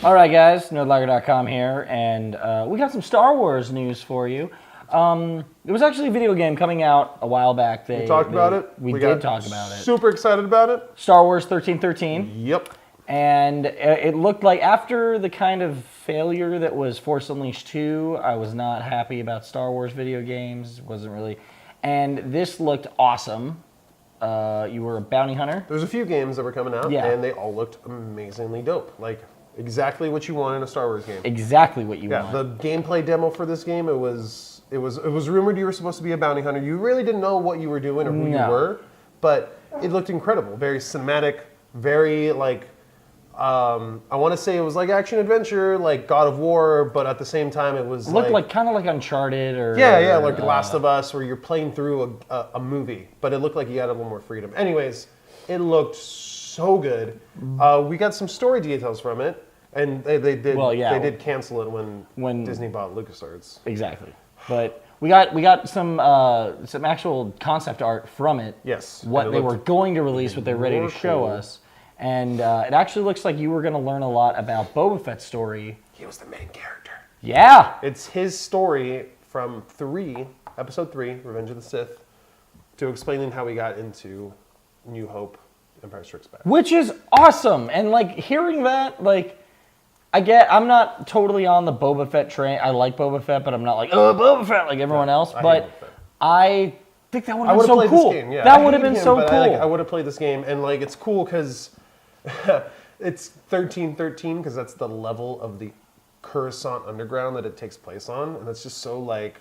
All right, guys, nerdlocker.com here, and we got some Star Wars news for you. It was actually a video game coming out a while back. We talked about it. We did talk about it. Super excited about it. Star Wars 1313. Yep. And it looked like after the kind of failure that was Force Unleashed 2, I was not happy about Star Wars video games. Wasn't really. And this looked awesome. You were a bounty hunter. There's a few games that were coming out, and they all looked amazingly dope. Like, exactly what you want in a Star Wars game. Exactly what you want. Yeah, the gameplay demo for this game, it was rumored you were supposed to be a bounty hunter. You really didn't know what you were doing or who you were, but it looked incredible. Very cinematic, very like, I want to say it was like action adventure, like God of War, but at the same time it was looked like kind of like Uncharted or like Last of Us, where you're playing through a movie, but it looked like you had a little more freedom. Anyways, it looked so good. We got some story details from it, and they did cancel it when Disney bought LucasArts. Exactly, but we got some actual concept art from it. Yes, what they were going to release, what they're ready to show us. And it actually looks like you were going to learn a lot about Boba Fett's story. He was the main character. Yeah! It's his story from Episode 3, Revenge of the Sith, to explaining how he got into New Hope, Empire Strikes Back. Which is awesome! And, like, hearing that, like, I'm not totally on the Boba Fett train. I like Boba Fett, but I'm not like, oh, Boba Fett, like everyone else. But I think that would have been so cool. This game, yeah. That would have been so cool. I would have played this game, and, like, it's cool because it's 1313 because that's the level of the Coruscant Underground that it takes place on, and it's just so like,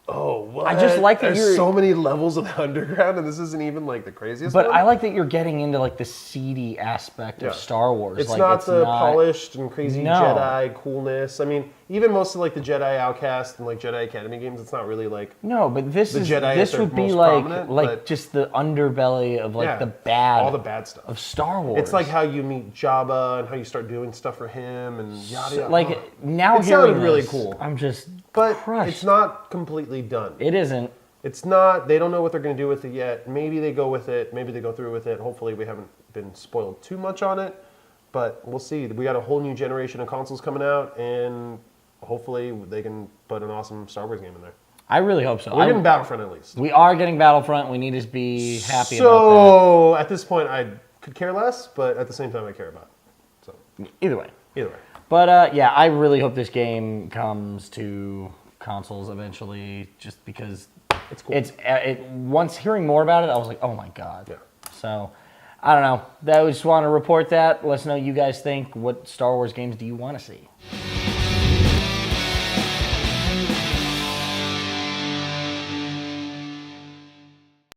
oh, what? I just like that there's so many levels of the Underground, and this isn't even like the craziest But one. I like that you're getting into like the seedy aspect of Star Wars. It's like, not the polished and crazy Jedi coolness. I mean, even most of like the Jedi Outcast and like Jedi Academy games, it's not really like but this would be like just the underbelly of like all the bad stuff of Star Wars. It's like how you meet Jabba and how you start doing stuff for him and yada yada. Like now it sounded really cool. I'm just crushed. It's not completely done. It isn't. It's not. They don't know what they're going to do with it yet. Maybe they go with it. Maybe they go through with it. Hopefully, we haven't been spoiled too much on it, but we'll see. We got a whole new generation of consoles coming out, and hopefully, they can put an awesome Star Wars game in there. I really hope so. We're getting Battlefront at least. We are getting Battlefront. We need to be happy about that. So at this point, I could care less, but at the same time, I care about it. So either way. But I really hope this game comes to consoles eventually, just because it's cool. Once hearing more about it, I was like, oh my god. Yeah. So I don't know. I just want to report that. Let us know what you guys think. What Star Wars games do you want to see?